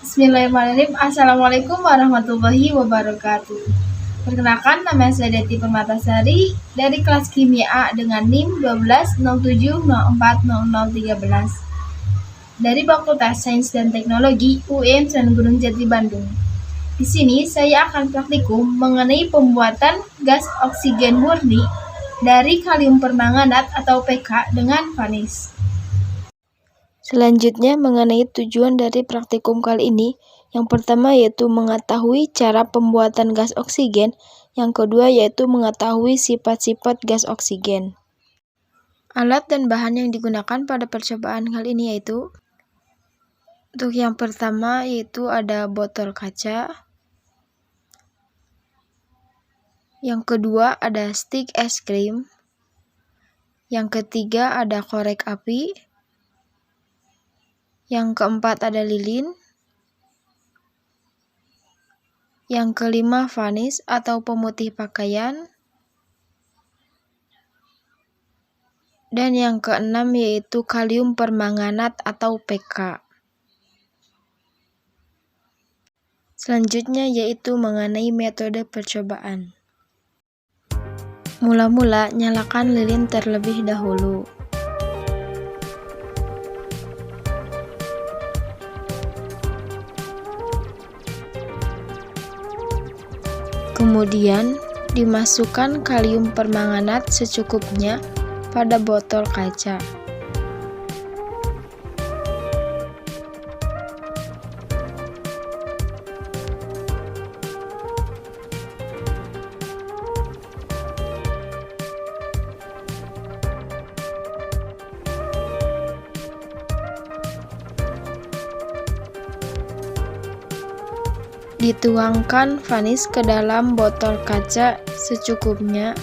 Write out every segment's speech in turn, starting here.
Bismillahirrahmanirrahim. Assalamualaikum warahmatullahi wabarakatuh. Perkenalkan, nama saya Deti Permatasari dari kelas Kimia A dengan NIM 1207040013 dari Fakultas Sains dan Teknologi UIN Sunan Gunung Jati Bandung. Di sini saya akan praktikum mengenai pembuatan gas oksigen murni dari kalium permanganat atau PK dengan vanis. Selanjutnya mengenai tujuan dari praktikum kali ini, yang pertama yaitu mengetahui cara pembuatan gas oksigen, yang kedua yaitu mengetahui sifat-sifat gas oksigen. Alat dan bahan yang digunakan pada percobaan kali ini yaitu, untuk yang pertama yaitu ada botol kaca, yang kedua ada stik es krim, yang ketiga ada korek api, yang keempat ada lilin, yang kelima vanis atau pemutih pakaian, dan yang keenam yaitu kalium permanganat atau PK. Selanjutnya yaitu mengenai metode percobaan. Mula-mula nyalakan lilin terlebih dahulu. Kemudian dimasukkan kalium permanganat secukupnya pada botol kaca. Dituangkan vanis ke dalam botol kaca secukupnya.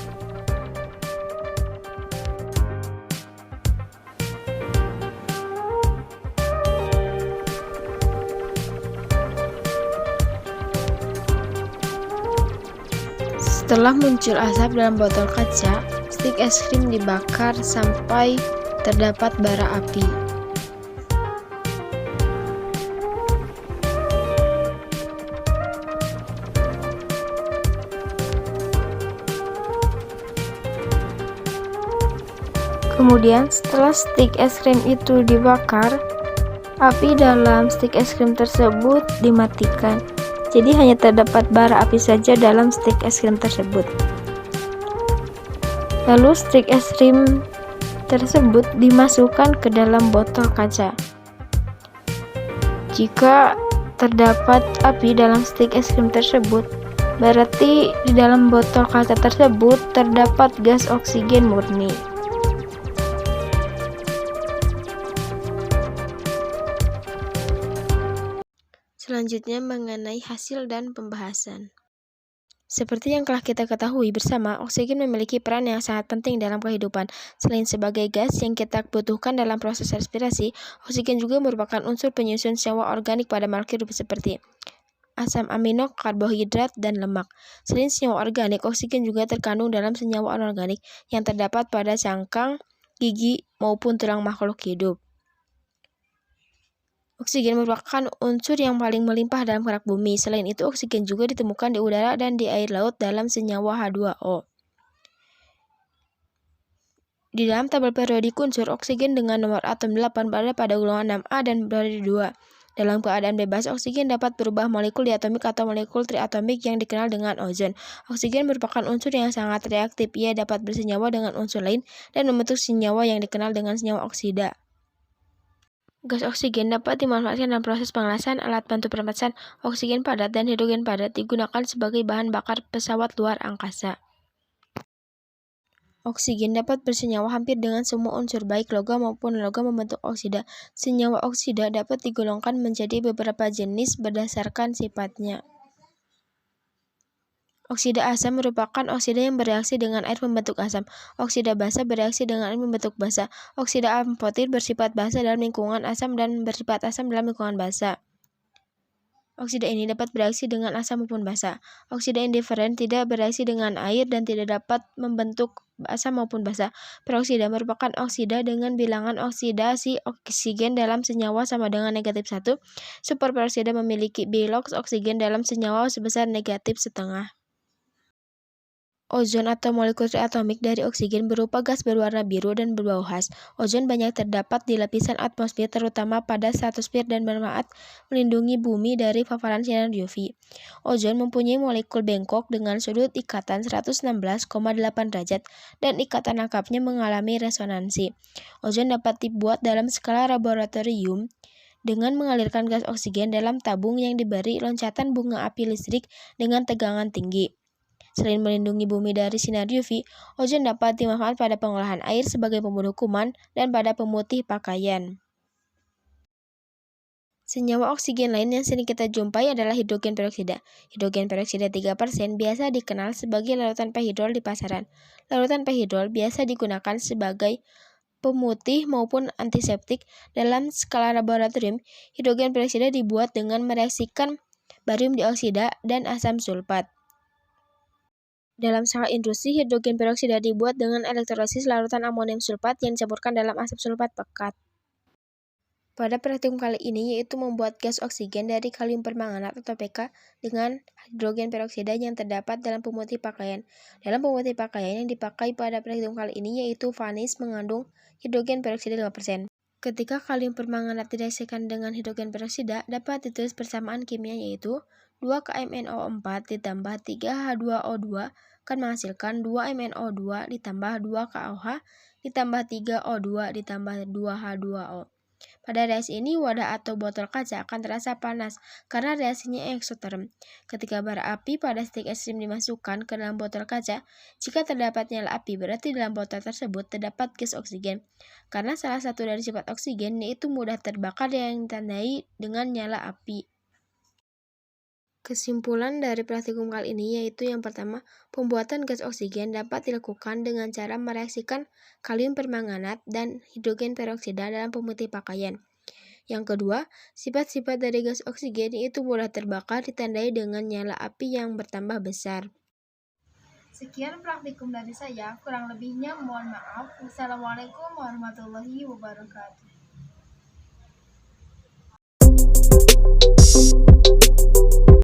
Setelah muncul asap dalam botol kaca, stik es krim dibakar sampai terdapat bara api. Kemudian setelah stik es krim itu dibakar, api dalam stik es krim tersebut dimatikan. Jadi hanya terdapat bara api saja dalam stik es krim tersebut. Lalu stik es krim tersebut dimasukkan ke dalam botol kaca. Jika terdapat api dalam stik es krim tersebut, berarti di dalam botol kaca tersebut terdapat gas oksigen murni. Selanjutnya mengenai hasil dan pembahasan. Seperti yang telah kita ketahui bersama, oksigen memiliki peran yang sangat penting dalam kehidupan. Selain sebagai gas yang kita butuhkan dalam proses respirasi, oksigen juga merupakan unsur penyusun senyawa organik pada makhluk hidup seperti asam amino, karbohidrat, dan lemak. Selain senyawa organik, oksigen juga terkandung dalam senyawa anorganik yang terdapat pada cangkang, gigi, maupun tulang makhluk hidup. Oksigen merupakan unsur yang paling melimpah dalam kerak bumi. Selain itu, oksigen juga ditemukan di udara dan di air laut dalam senyawa H2O. Di dalam tabel periodik unsur, oksigen dengan nomor atom 8 berada pada golongan 6A dan berada di 2. Dalam keadaan bebas, oksigen dapat berubah molekul diatomik atau molekul triatomik yang dikenal dengan ozon. Oksigen merupakan unsur yang sangat reaktif. Ia dapat bersenyawa dengan unsur lain dan membentuk senyawa yang dikenal dengan senyawa oksida. Gas oksigen dapat dimanfaatkan dalam proses pengelasan, alat bantu pernapasan. Oksigen padat dan hidrogen padat digunakan sebagai bahan bakar pesawat luar angkasa. Oksigen dapat bersenyawa hampir dengan semua unsur baik logam maupun logam membentuk oksida. Senyawa oksida dapat digolongkan menjadi beberapa jenis berdasarkan sifatnya. Oksida asam merupakan oksida yang bereaksi dengan air membentuk asam. Oksida basa bereaksi dengan air membentuk basa. Oksida amphotit bersifat basa dalam lingkungan asam dan bersifat asam dalam lingkungan basa. Oksida ini dapat bereaksi dengan asam maupun basa. Oksida indiferen tidak bereaksi dengan air dan tidak dapat membentuk asam maupun basa. Peroksida merupakan oksida dengan bilangan oksidasi oksigen dalam senyawa sama dengan -1. Superperoksida memiliki biloks oksigen dalam senyawa sebesar -1,5. Ozon atau molekul triatomik dari oksigen berupa gas berwarna biru dan berbau khas. Ozon banyak terdapat di lapisan atmosfer terutama pada stratosfer dan bermanfaat melindungi bumi dari paparan sinar UV. Ozon mempunyai molekul bengkok dengan sudut ikatan 116,8 derajat dan ikatan lengkapnya mengalami resonansi. Ozon dapat dibuat dalam skala laboratorium dengan mengalirkan gas oksigen dalam tabung yang diberi loncatan bunga api listrik dengan tegangan tinggi. Selain melindungi bumi dari sinar UV, ozon dapat dimanfaatkan pada pengolahan air sebagai pembunuh kuman dan pada pemutih pakaian. Senyawa oksigen lain yang sering kita jumpai adalah hidrogen peroksida. Hidrogen peroksida 3% biasa dikenal sebagai larutan pehidrol di pasaran. Larutan pehidrol biasa digunakan sebagai pemutih maupun antiseptik. Dalam skala laboratorium, hidrogen peroksida dibuat dengan mereaksikan barium dioksida dan asam sulfat. Dalam skala industri, hidrogen peroksida dibuat dengan elektrolisis larutan amonium sulfat yang dicampurkan dalam asam sulfat pekat. Pada praktikum kali ini yaitu membuat gas oksigen dari kalium permanganat atau Pk dengan hidrogen peroksida yang terdapat dalam pemutih pakaian. Dalam pemutih pakaian yang dipakai pada praktikum kali ini yaitu vanis mengandung hidrogen peroksida 5%. Ketika kalium permanganat direaksikan dengan hidrogen peroksida, dapat ditulis persamaan kimia yaitu 2KMnO4 ditambah 3H2O2 akan menghasilkan 2MnO2 ditambah 2KOH ditambah 3O2 ditambah 2H2O. Pada reaksi ini, wadah atau botol kaca akan terasa panas karena reaksinya eksoterm. Ketika bara api pada titik ekstrim dimasukkan ke dalam botol kaca, jika terdapat nyala api berarti dalam botol tersebut terdapat gas oksigen. Karena salah satu dari sifat oksigen yaitu mudah terbakar yang ditandai dengan nyala api. Kesimpulan dari praktikum kali ini yaitu yang pertama, pembuatan gas oksigen dapat dilakukan dengan cara mereaksikan kalium permanganat dan hidrogen peroksida dalam pemutih pakaian. Yang kedua, sifat-sifat dari gas oksigen yaitu mudah terbakar ditandai dengan nyala api yang bertambah besar. Sekian praktikum dari saya, kurang lebihnya mohon maaf. Wassalamualaikum warahmatullahi wabarakatuh.